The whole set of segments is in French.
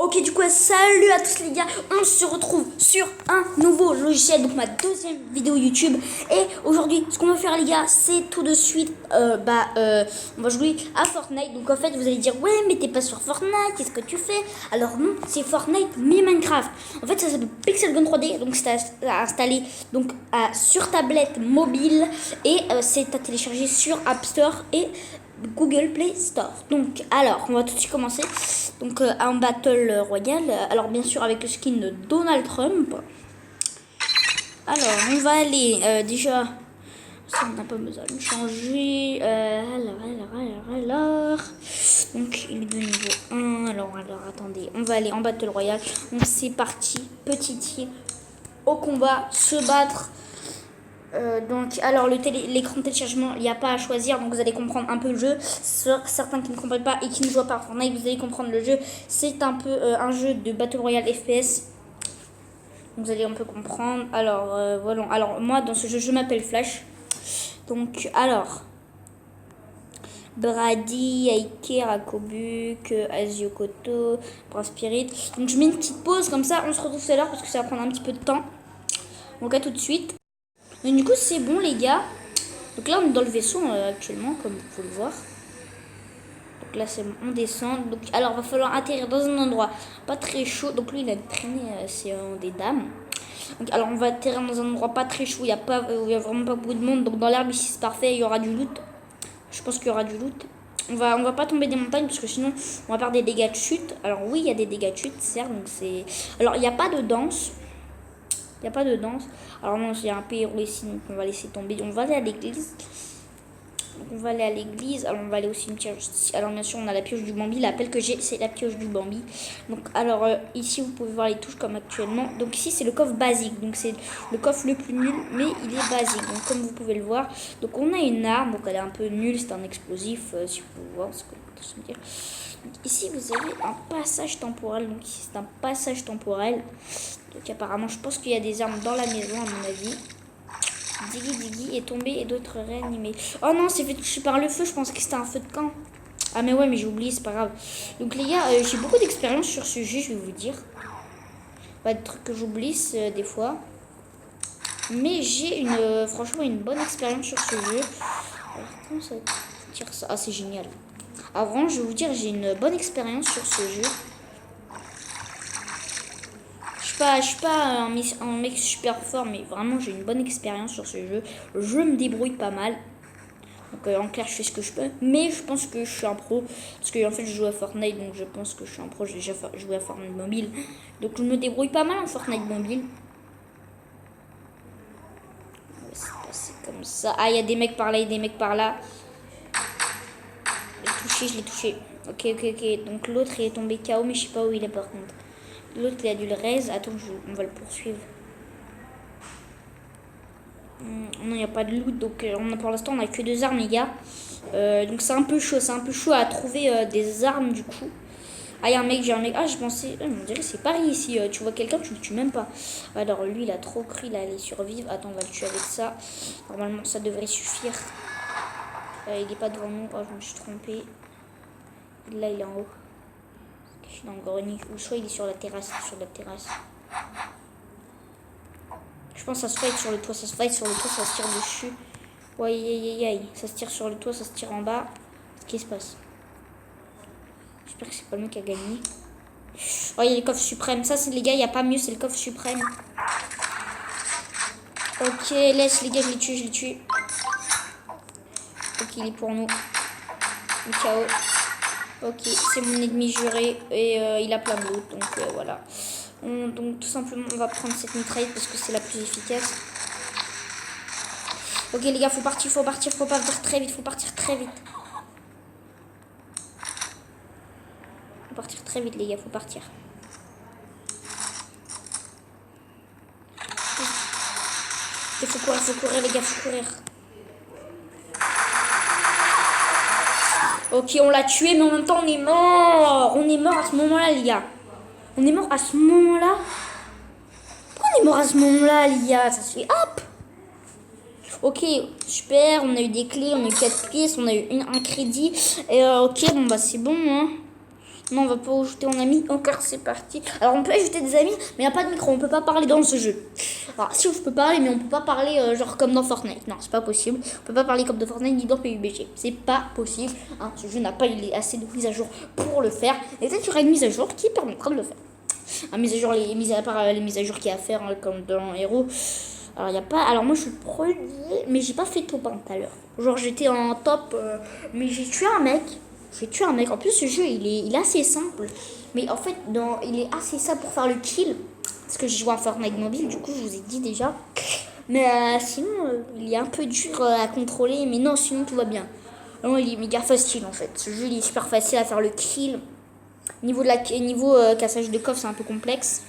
Ok, du coup, salut à tous les gars, on se retrouve sur un nouveau logiciel, donc ma deuxième vidéo YouTube. Et aujourd'hui, ce qu'on va faire les gars, c'est tout de suite, on va jouer à Fortnite. Donc en fait, vous allez dire, ouais, mais t'es pas sur Fortnite, qu'est-ce que tu fais? Alors non, c'est Fortnite, mais Minecraft. En fait, ça s'appelle Pixel Gun 3D, donc c'est à installer donc, sur tablette mobile. Et c'est à télécharger sur App Store et Google Play Store. Donc alors on va tout de suite commencer donc un battle royal, alors bien sûr avec le skin de Donald Trump. Alors on va aller déjà, ça on n'a pas besoin de changer, alors donc il est de niveau 1. alors attendez, on va aller en battle royal. Donc c'est parti, petit tir au combat, se battre. Donc, alors l'écran de téléchargement, il n'y a pas à choisir, donc vous allez comprendre un peu le jeu. Certains qui ne comprennent pas et qui ne jouent pas à Fortnite, vous allez comprendre le jeu. C'est un peu un jeu de Battle Royale FPS. Vous allez un peu comprendre. Alors, voilà. Alors, moi, dans ce jeu, je m'appelle Flash. Donc, alors, Brady, Aiker, Akobuk, Aziokoto, Braspirit. Donc, je mets une petite pause comme ça. On se retrouve tout à l'heure parce que ça va prendre un petit peu de temps. Donc, à tout de suite. Donc, du coup, c'est bon, les gars. Donc là, on est dans le vaisseau actuellement, comme vous pouvez le voir. Donc là, c'est bon, on descend. Donc, alors, il va falloir atterrir dans un endroit pas très chaud. Donc lui, il a traîné, c'est des dames. Donc, alors, on va atterrir dans un endroit pas très chaud. Il n'y a vraiment pas beaucoup de monde. Donc dans l'herbe ici, c'est parfait. Il y aura du loot. Je pense qu'il y aura du loot. On va pas tomber des montagnes parce que sinon, on va perdre des dégâts de chute. Alors oui, il y a des dégâts de chute, certes. Donc c'est. Alors, il n'y a pas de danse. Il n'y a pas de danse. Alors non, il y a un héros ici, donc on va laisser tomber. On va aller à l'église. Donc on va aller à l'église. Alors on va aller au cimetière. Alors bien sûr, on a la pioche du Bambi. L'appel que j'ai, c'est la pioche du Bambi. Donc alors ici, vous pouvez voir les touches comme actuellement. Donc ici, c'est le coffre basique. Donc c'est le coffre le plus nul, mais il est basique. Donc comme vous pouvez le voir. Donc on a une arme. Donc elle est un peu nulle. C'est un explosif. Si vous pouvez voir ce que je veux dire. Ici, vous avez un passage temporel. Donc ici, c'est un passage temporel. Donc apparemment, je pense qu'il y a des armes dans la maison, à mon avis. Diggy est tombé et d'autres réanimés. Oh non, c'est fait toucher par le feu. Je pensais que c'était un feu de camp. Ah mais ouais, mais j'ai oublié, c'est pas grave. Donc les gars, j'ai beaucoup d'expérience sur ce jeu, je vais vous dire. Pas de trucs que j'oublie des fois. Mais j'ai franchement une bonne expérience sur ce jeu. Alors comment ça tire ça? Ah c'est génial. Avant, je vais vous dire, j'ai une bonne expérience sur ce jeu. Je suis pas un mec super fort, mais vraiment j'ai une bonne expérience sur ce jeu. Je me débrouille pas mal. Donc en clair, je fais ce que je peux. Mais je pense que je suis un pro. Parce que en fait, je joue à Fortnite, donc je pense que je suis un pro. J'ai déjà joué à Fortnite mobile. Donc je me débrouille pas mal en Fortnite mobile. C'est passé comme ça. Ah, il y a des mecs par là, il y a des mecs par là. Je l'ai touché. Ok. Donc l'autre, il est tombé KO, mais je sais pas où il est par contre. L'autre, il a dû le raise. Attends, on va le poursuivre. Non, il n'y a pas de loot, donc pour l'instant on a que 2 armes les gars. Donc c'est un peu chaud à trouver des armes du coup. Ah, il y a un mec, j'ai un mec. Ah, je pensais, on dirait c'est Paris ici. Tu vois quelqu'un, tu le tues même pas. Alors lui, il a trop cru, il allait survivre. Attends, on va le tuer avec ça. Normalement, ça devrait suffire. Il est pas devant nous. Oh, je me suis trompée. Là, il est en haut. Je suis dans le grenier. Ou soit il est sur la terrasse. Je pense que ça se fight sur le toit, ça se tire dessus. Ouais, aïe. Ça se tire sur le toit, ça se tire en bas. Qu'est-ce qui se passe? J'espère que c'est pas le mec qui a gagné. Oh, il y a le coffre suprême. Ça, c'est les gars, il n'y a pas mieux, c'est le coffre suprême. Ok, laisse les gars, je l'ai tué. Ok, il est pour nous. Le KO. Ok, c'est mon ennemi juré. Et il a plein de loot, donc voilà. Donc tout simplement, on va prendre cette mitraille parce que c'est la plus efficace. Ok les gars, faut partir, faut pas partir très vite, Faut partir très vite les gars, faut partir. Il faut courir les gars, faut courir. Ok, on l'a tué, mais en même temps on est mort. On est mort à ce moment-là les gars. Pourquoi on est mort à ce moment-là les gars? Ça se fait hop. Ok, super, on a eu des clés, on a eu 4 pièces, on a eu un crédit. Et ok, bon bah c'est bon hein. Non, on va pas ajouter en ami. Encore, c'est parti. Alors, on peut ajouter des amis, mais il n'y a pas de micro. On peut pas parler dans ce jeu. Alors, si, je peux parler, mais on peut pas parler genre comme dans Fortnite. Non, c'est pas possible. On peut pas parler comme dans Fortnite ni dans PUBG. C'est pas possible. Hein, ce jeu n'a pas assez de mise à jour pour le faire. Et peut-être qu'il y aura une mise à jour qui permettra de le faire. Mise à jour, les mises à jour qu'il y a à faire hein, comme dans Hero. Alors, y a pas. Alors, moi, je suis premier, mais j'ai pas fait top 1 tout à l'heure. Genre, j'étais en top, mais j'ai tué un mec. J'ai tué un mec. En plus, ce jeu, il est assez simple. Mais en fait, il est assez simple pour faire le kill. Parce que j'ai joué à Fortnite mobile, du coup, je vous ai dit déjà. Mais sinon, il est un peu dur à contrôler. Mais non, sinon, tout va bien. Non, il est méga facile, en fait. Ce jeu, il est super facile à faire le kill. Niveau cassage de coffre, c'est un peu complexe.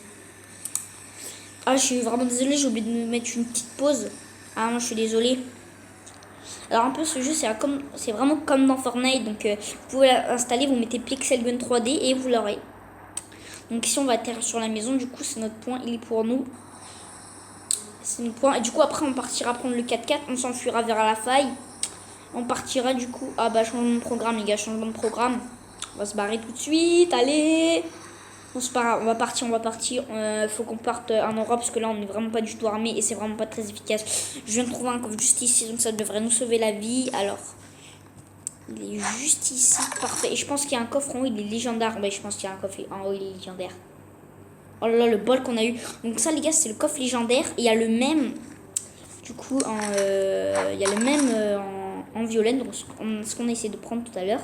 Ah, je suis vraiment désolée, j'ai oublié de me mettre une petite pause. Ah non, je suis désolée. Alors un peu ce jeu c'est vraiment comme dans Fortnite. Donc vous pouvez l'installer, vous mettez Pixel Gun 3D et vous l'aurez. Donc ici on va atterrir sur la maison, du coup c'est notre point, il est pour nous. C'est notre point. Et du coup après on partira prendre le 4x4, on s'enfuira vers la faille. On partira du coup. Ah bah changement de programme les gars, changement de programme. On va se barrer tout de suite, allez. Bon, c'est pas grave, on va partir. Faut qu'on parte en Europe parce que là on est vraiment pas du tout armé et c'est vraiment pas très efficace. Je viens de trouver un coffre juste ici donc ça devrait nous sauver la vie. Alors, il est juste ici, parfait. Et je pense qu'il y a un coffre en haut, il est légendaire. Ouais, je pense qu'il y a un coffre en haut, il est légendaire. Oh là là, le bol qu'on a eu. Donc ça les gars, c'est le coffre légendaire. Et il y a le même, du coup, il y a le même en violet, donc ce qu'on a essayé de prendre tout à l'heure.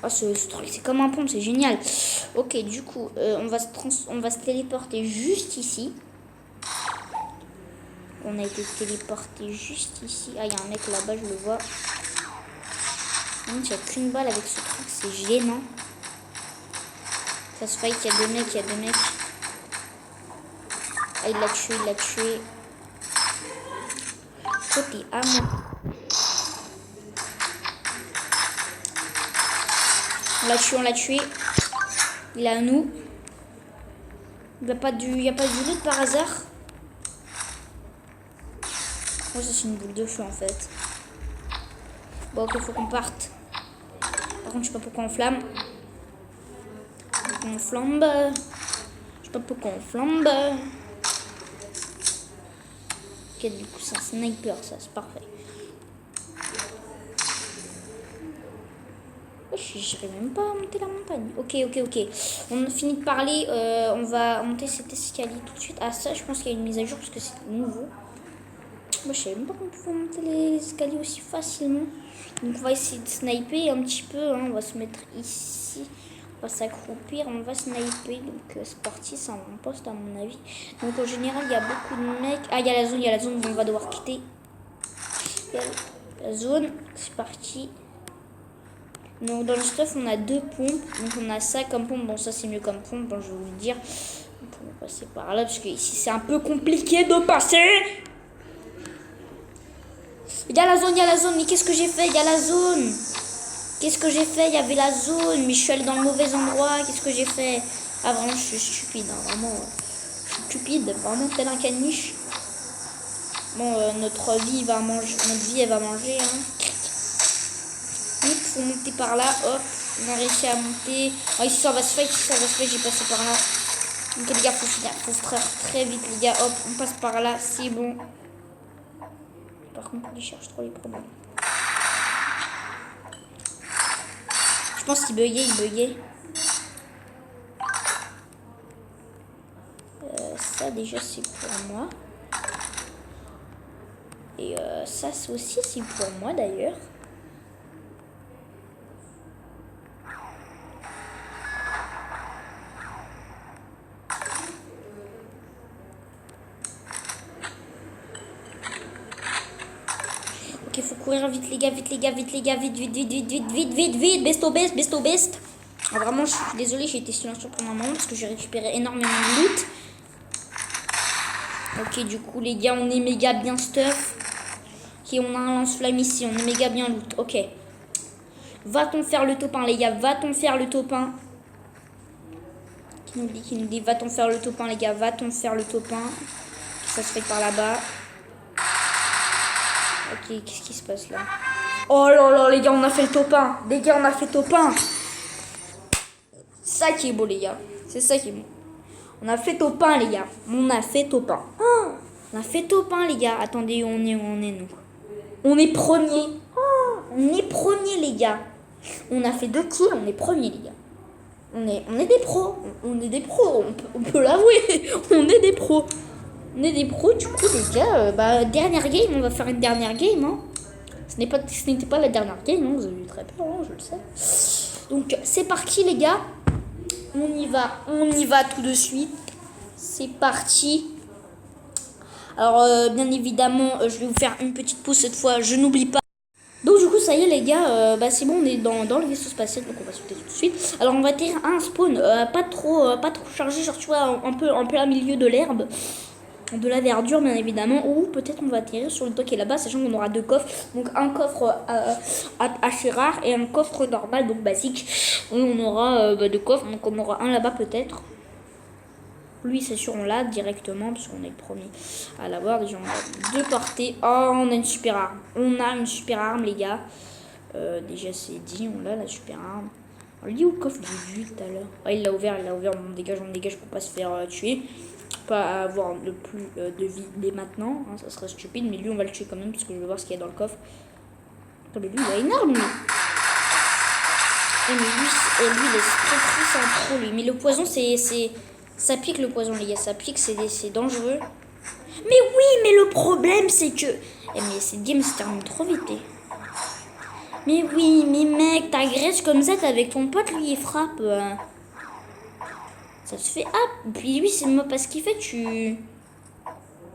Oh, ce truc, c'est comme un pompe, c'est génial. Ok, du coup, on va se téléporter juste ici. On a été téléporté juste ici. Ah, il y a un mec là-bas, je le vois. Il n'y a qu'une balle avec ce truc, c'est gênant. Ça se fight, il y a deux mecs. Ah, il l'a tué. Côté à moi. On l'a tué. Il est à nous. Il n'y a pas du loot par hasard. Oh, ça c'est une boule de feu en fait. Bon, ok, faut qu'on parte. Par contre, je sais pas pourquoi on flambe. Je sais pas pourquoi on flambe. Ok, du coup, c'est un sniper, ça, c'est parfait. Je n'arrive même pas à monter la montagne. Ok. On a fini de parler. On va monter cet escalier tout de suite. Ah, ça, je pense qu'il y a une mise à jour parce que c'est nouveau. Moi, je savais même pas qu'on pouvait monter les escaliers aussi facilement. Donc, on va essayer de sniper un petit peu. Hein. On va se mettre ici. On va s'accroupir. On va sniper. Donc, c'est parti. C'est un bon poste, à mon avis. Donc, en général, il y a beaucoup de mecs. Ah, il y a la zone dont on va devoir quitter. Il y a la zone. C'est parti. Donc dans le stuff on a deux pompes, donc on a ça comme pompe, bon ça c'est mieux comme pompe, bon je vais vous le dire, on va passer par là parce que ici c'est un peu compliqué de passer. Il y a la zone, mais qu'est-ce que j'ai fait? Il y a la zone. Qu'est-ce que j'ai fait? Il y avait la zone, mais je suis allé dans le mauvais endroit, qu'est-ce que j'ai fait? Ah vraiment je suis stupide, hein, vraiment, je suis stupide, vraiment tel un caniche. Bon notre vie elle va manger, hein. Faut monter par là, hop, on a réussi à monter. Oh, ici ça va se faire, j'ai passé par là. Donc les gars, faut faire très vite les gars, hop, on passe par là, c'est bon. Par contre, il cherche trop les problèmes. Je pense qu'il buguait. Ça déjà c'est pour moi. Et ça aussi c'est pour moi d'ailleurs. Ok, faut courir vite les gars, vite, besto best. Ah, vraiment, je suis désolée, j'ai été silencieux pendant un moment parce que j'ai récupéré énormément de loot. Ok, du coup les gars, on est méga bien stuff. Ok, on a un lance-flamme ici, on est méga bien loot. Ok. Va-t-on faire le top 1 les gars, va-t-on faire le top 1? Qui nous dit, va-t-on faire le top 1 les gars, va-t-on faire le top 1? Ça se fait par là-bas. Ok, qu'est-ce qui se passe là? Oh là là, les gars, on a fait le top 1. Les gars, on a fait top 1. ça qui est beau, les gars. C'est ça qui est beau. On a fait top 1, les gars. On a fait top 1. Oh, on a fait top 1, les gars. Attendez, on est nous. On est premier. Oh, on est premier, les gars. On a fait 2 kills, on est premier, les gars. On est des pros. On est des pros, on peut l'avouer. On est des pros. On est des pros, du coup, les gars. Dernière game, on va faire une dernière game, hein. Ce n'était pas la dernière game, hein. Vous avez eu très peur, hein, je le sais. Donc, c'est parti, les gars. On y va tout de suite. C'est parti. Alors, bien évidemment, je vais vous faire une petite pause cette fois, je n'oublie pas. Donc du coup ça y est les gars, c'est bon, on est dans le vaisseau spatial, donc on va sauter tout de suite. Alors on va atterrir à un spawn pas trop chargé, genre tu vois, un peu en plein milieu de l'herbe, de la verdure bien évidemment, ou peut-être on va atterrir sur le toit qui est là-bas, sachant qu'on aura 2 coffres, donc un coffre assez rare et un coffre normal, donc basique. On aura 2 coffres, donc on aura un là-bas peut-être. Lui, c'est sûr, on l'a directement, parce qu'on est le premier à l'avoir. Déjà, on a 2 portées. Oh, on a une super arme. On a une super arme, les gars. Déjà, c'est dit, on a la super arme. Alors, il est où le coffre? J'ai vu tout à l'heure. Ah, il l'a ouvert. On dégage pour pas se faire tuer. Pas avoir le plus de vie dès maintenant. Hein, ça serait stupide, mais lui, on va le tuer quand même, parce que je veux voir ce qu'il y a dans le coffre. Oh, mais lui, il a une arme, lui. Et lui, il est très trop, lui. Mais le poison, ça pique le poison, les gars. Ça pique, c'est dangereux. Mais oui, mais le problème, c'est que... mais cette game se termine trop vite. Mais oui, mais mec, t'agresses comme ça, t'es avec ton pote, lui, il frappe. Ça se fait... Ah, puis lui, c'est moi parce qu'il fait, tu...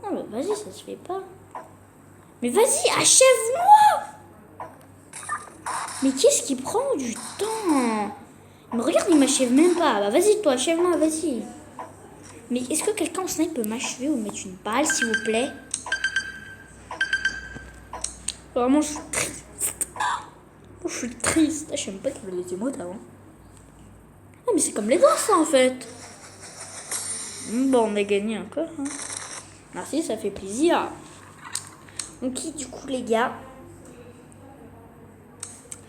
Non, mais vas-y, ça se fait pas. Mais vas-y, achève-moi. Mais qu'est-ce qui prend du temps? Mais regarde, il m'achève même pas. Bah vas-y, toi, achève-moi, vas-y. Mais est-ce que quelqu'un en snipe peut m'achever ou mettre une balle, s'il vous plaît? Vraiment, je suis triste. Je suis triste. Je sais même pas qu'il veut les émotes avant. Ah, mais c'est comme les danses, ça, en fait. Bon, on a gagné encore. Hein. Merci, ça fait plaisir. Ok, du coup, les gars.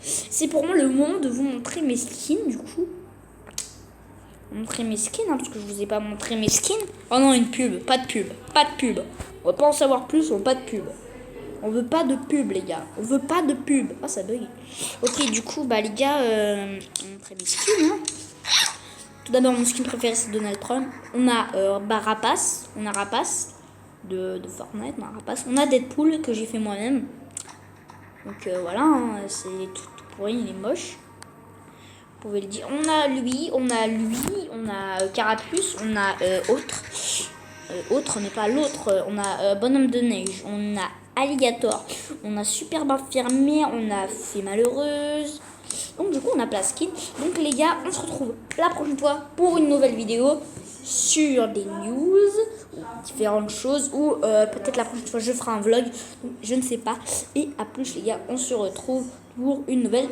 C'est pour moi le moment de vous montrer mes skins, du coup. Montrer mes skins, hein, parce que je vous ai pas montré mes skins. Oh non, une pub, pas de pub, pas de pub. On va pas en savoir plus, on veut pas de pub. On veut pas de pub, les gars. On veut pas de pub. Ah, ça bug. Ok, du coup, les gars, montrer mes skins. Hein. Tout d'abord, mon skin préféré, c'est Donald Trump. On a Rapace. On a Rapace de Fortnite. On a Rapace. On a Deadpool que j'ai fait moi-même. Donc voilà, hein, c'est tout pourri, il est moche. Vous pouvez le dire. On a lui, on a Carapuce, on a autre n'est pas l'autre. On a Bonhomme de Neige, on a Alligator, on a Superbe Infirmière, on a Fée Malheureuse. Donc du coup on a plein de skins. Donc les gars, on se retrouve la prochaine fois pour une nouvelle vidéo sur des news ou différentes choses, ou peut-être la prochaine fois je ferai un vlog, donc je ne sais pas. Et à plus les gars, on se retrouve pour une nouvelle